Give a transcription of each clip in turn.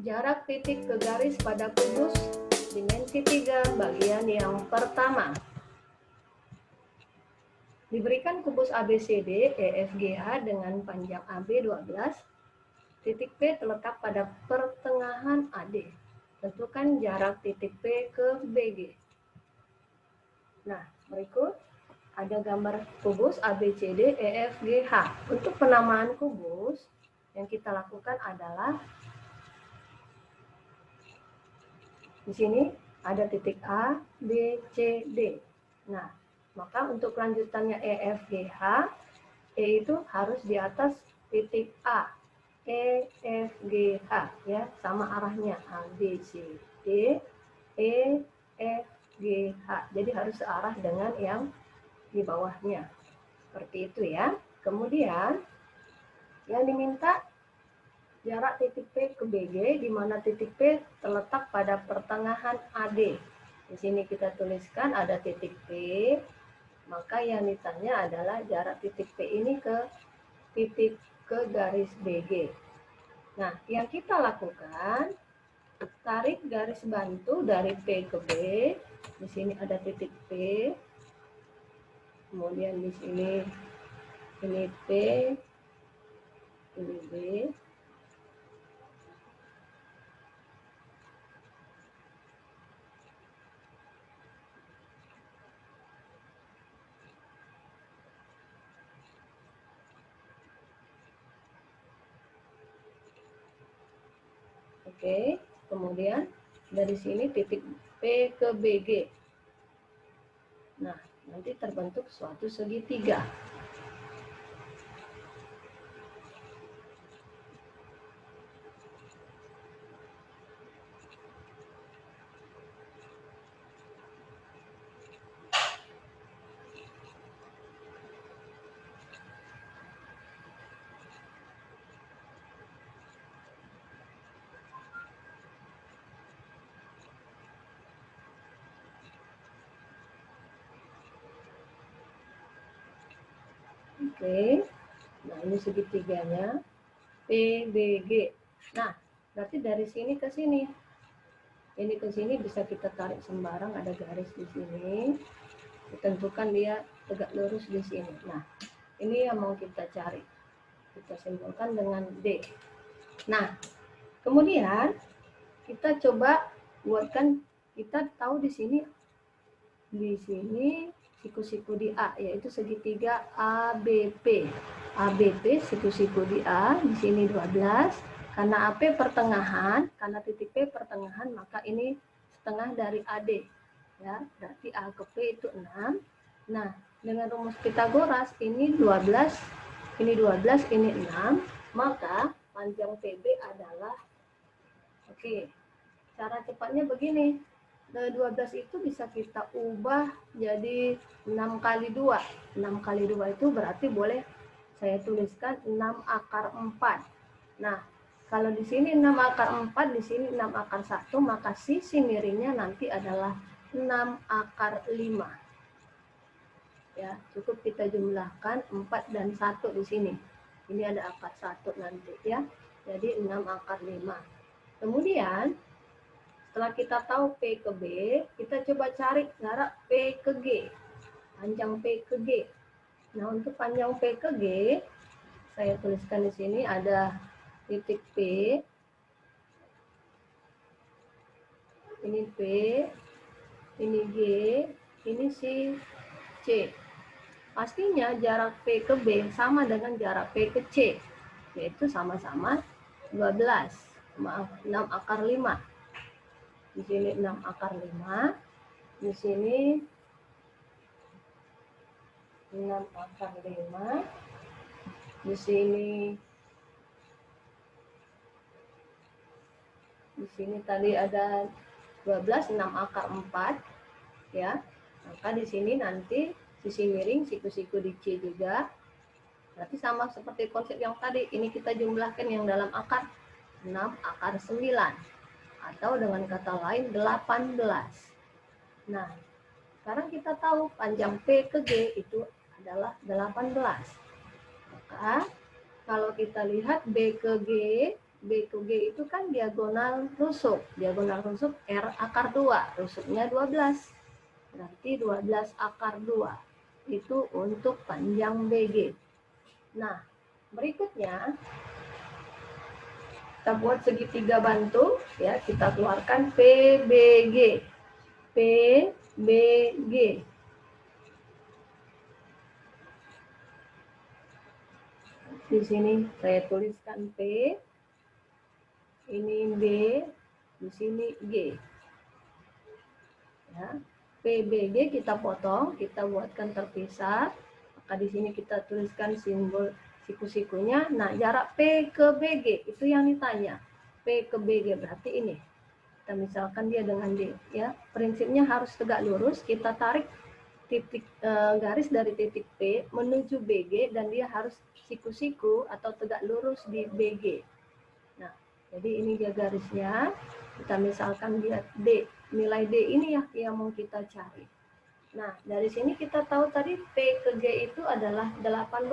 Jarak titik ke garis pada kubus dimensi 3 bagian yang pertama. Diberikan kubus ABCD EFGH dengan panjang AB 12, titik P terletak pada pertengahan AD. Tentukan jarak titik P ke BG. Nah, berikut ada gambar kubus ABCD EFGH. Untuk penamaan kubus yang kita lakukan adalah di sini ada titik A, B, C, D. Nah, maka untuk kelanjutannya EFGH, E itu harus di atas titik A. EFGH ya, sama arahnya A, B, C, D, E, F, G, H. Jadi harus searah dengan yang di bawahnya. Seperti itu ya. Kemudian yang diminta jarak titik P ke BG, di mana titik P terletak pada pertengahan AD. Di sini kita tuliskan ada titik P, maka yang ditanya adalah jarak titik P ini ke garis BG. Nah, yang kita lakukan, tarik garis bantu dari P ke B. Di sini ada titik P, kemudian di sini ini P, ini B. Oke, kemudian dari sini titik P ke BG. Nah, nanti terbentuk suatu segitiga. Oke, nah ini segitiganya PBG. Nah, berarti dari sini ke sini. Ini ke sini bisa kita tarik sembarang, ada garis di sini. Ditentukan dia tegak lurus di sini. Nah, ini yang mau kita cari. Kita simpulkan dengan D. Nah, kemudian kita coba buatkan, kita tahu di sini siku-siku di A, yaitu segitiga ABP. ABP siku-siku di A, di sini 12. Karena AP pertengahan, karena titik P pertengahan, maka ini setengah dari AD. Ya, berarti A ke P itu 6. Nah, dengan rumus Pitagoras ini 12, ini 12, ini 6, maka panjang PB adalah, oke, cara cepatnya begini. 12 itu bisa kita ubah jadi 6 kali 2. 6 kali 2 itu berarti boleh saya tuliskan 6 akar 4. Nah, kalau di sini 6 akar 4, di sini 6 akar 1, maka sisi miringnya nanti adalah 6 akar 5. Ya, cukup kita jumlahkan 4 dan 1 di sini. Ini ada akar 1 nanti ya. Jadi 6 akar 5. Kemudian setelah kita tahu P ke B, kita coba cari jarak P ke G. Panjang P ke G. Nah, untuk panjang P ke G, saya tuliskan di sini ada titik P. Ini P, ini G, ini si C. Pastinya jarak P ke B sama dengan jarak P ke C, yaitu sama-sama 12. Maaf, 6 akar 5. Di sini 6 akar 5, di sini 6 akar 5, di sini tadi ada 12, 6 akar 4 ya. Maka di sini nanti sisi miring siku-siku di C juga. Berarti sama seperti konsep yang tadi, ini kita jumlahkan yang dalam akar 6 akar 9. Atau dengan kata lain 18. Nah, sekarang kita tahu panjang P ke G itu adalah 18. Maka kalau kita lihat B ke G, B ke G itu kan diagonal rusuk. Diagonal rusuk R akar 2. Rusuknya 12. Berarti 12 akar 2. Itu untuk panjang BG. Nah, berikutnya kita buat segitiga bantu, ya, kita keluarkan PBG. PBG. Di sini saya tuliskan P, ini B, di sini G. Ya, PBG kita potong, kita buatkan terpisah. Maka di sini kita tuliskan simbol siku-sikunya. Nah, jarak P ke BG itu yang ditanya. P ke BG berarti ini. Kita misalkan dia dengan D, ya. Prinsipnya harus tegak lurus. Kita tarik titik garis dari titik P menuju BG dan dia harus siku-siku atau tegak lurus di BG. Nah, jadi ini dia garisnya. Kita misalkan dia D, nilai D ini ya yang mau kita cari. Nah, dari sini kita tahu tadi P ke G itu adalah 18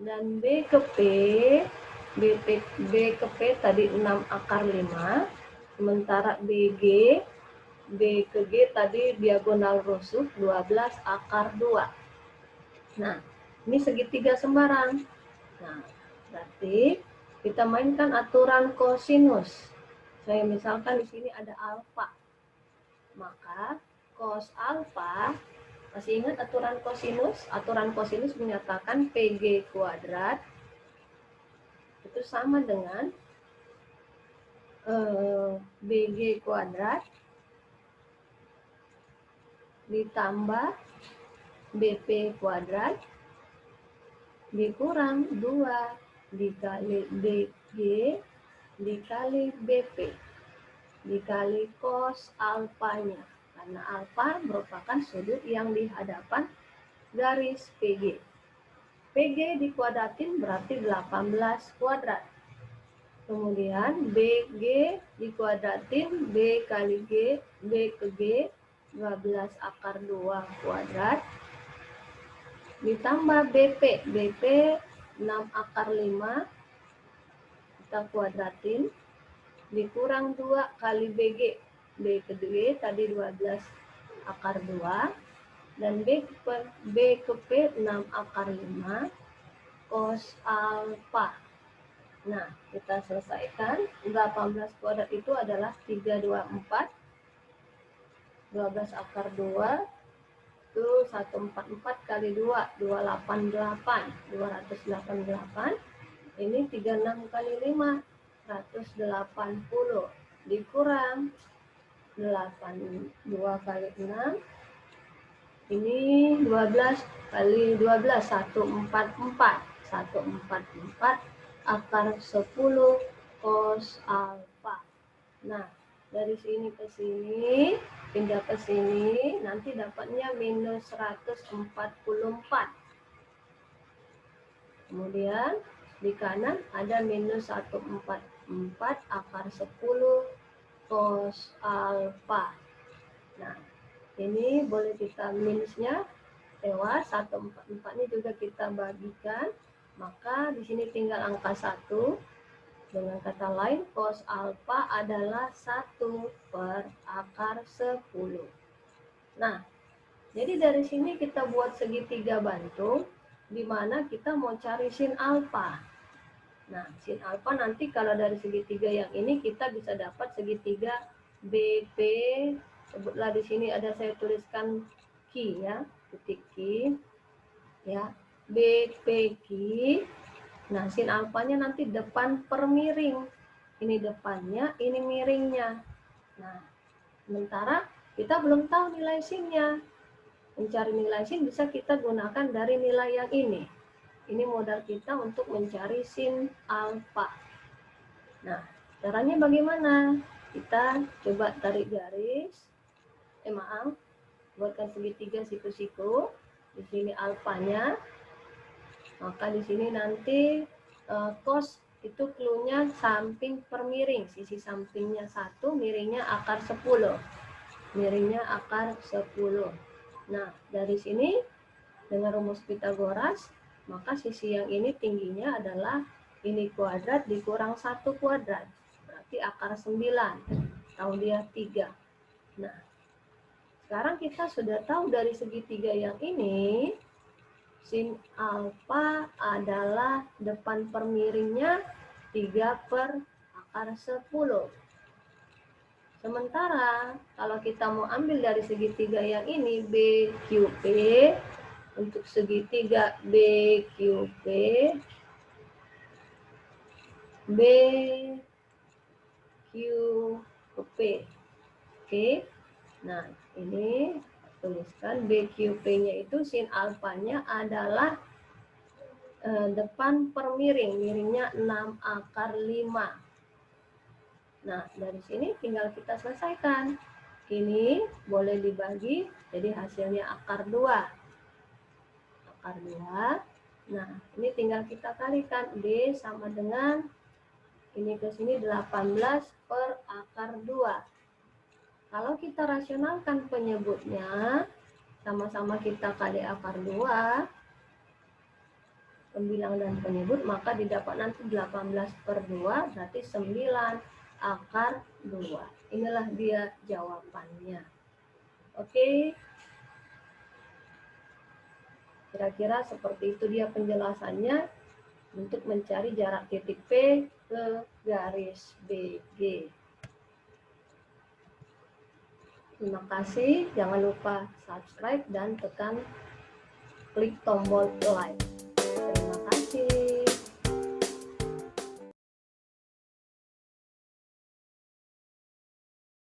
dan B ke P, B ke P tadi 6 akar 5, sementara BG B ke G tadi diagonal rusuk 12 akar 2. Nah, ini segitiga sembarang. Nah, berarti kita mainkan aturan kosinus. Saya misalkan di sini ada alfa. Maka cos alfa, masih ingat aturan kosinus? Aturan kosinus menyatakan PG kuadrat itu sama dengan BG kuadrat ditambah BP kuadrat dikurang 2 dikali BG dikali BP dikali cos alfanya, karena alfa merupakan sudut yang di hadapan garis PG. PG dikuadratin berarti 18 kuadrat. Kemudian BG dikuadratin B kali G, B ke G 12 akar 2 kuadrat ditambah BP, BP 6 akar 5 kita kuadratin dikurang 2 kali BG, B ke G tadi 12 akar 2 dan B ke P 6 akar 5 cos alfa. Nah, kita selesaikan. 18 kuadrat itu adalah 324 12 akar 2 itu 144 kali 2 288 288. Ini 36 kali 5 180 dikurang 82 kali 6 ini 12 kali 12 144 akar 10 cos alfa. Nah, dari sini ke sini pindah ke sini nanti dapatnya minus 144. Kemudian di kanan ada minus 144 akar 10 cos alfa. Nah, ini boleh kita minusnya lewat 144 ini juga kita bagikan. Maka di sini tinggal angka 1. Dengan kata lain, cos alfa adalah 1 per akar 10. Nah, jadi dari sini kita buat segitiga bantu, di mana kita mau cari sin alfa. Nah, sin alfa nanti kalau dari segitiga yang ini kita bisa dapat segitiga BP, sebutlah di sini ada saya tuliskan Q ya, titik Q, ya, BPQ. Nah, sin alfanya nanti depan per miring. Ini depannya, ini miringnya. Nah, sementara kita belum tahu nilai sinnya. Mencari nilai sin bisa kita gunakan dari nilai yang ini. Ini modal kita untuk mencari sin alfa. Nah, caranya bagaimana? Kita coba tarik garis. Buatkan segitiga siku-siku. Di sini alfanya. Maka di sini nanti cos itu clue-nya samping per miring. Sisi sampingnya 1, miringnya akar 10. Miringnya akar 10. Nah, dari sini dengan rumus Pitagoras, maka sisi yang ini tingginya adalah Ini kuadrat dikurang 1 kuadrat. Berarti akar 9. Tahu dia 3. Nah, sekarang kita sudah tahu dari segitiga yang ini, sin alfa adalah depan per miringnya 3 per akar 10. Sementara kalau kita mau ambil dari segitiga yang ini, BQP, untuk segitiga BQP, BQP. Oke. Nah, ini tuliskan BQP-nya itu sin alfanya adalah depan per miring. Miringnya 6 akar 5. Nah, dari sini tinggal kita selesaikan. Ini boleh dibagi, jadi hasilnya akar 2. Akar 2. Nah, ini tinggal kita kalikan. D sama dengan ini ke sini 18 per akar 2. Kalau kita rasionalkan penyebutnya, sama-sama kita kali akar 2, pembilang dan penyebut, maka didapat nanti 18 per 2, berarti 9 akar 2. Inilah dia jawabannya. Oke. Kira-kira seperti itu dia penjelasannya untuk mencari jarak titik P ke garis BG. Terima kasih, jangan lupa subscribe dan tekan klik tombol like. Terima kasih.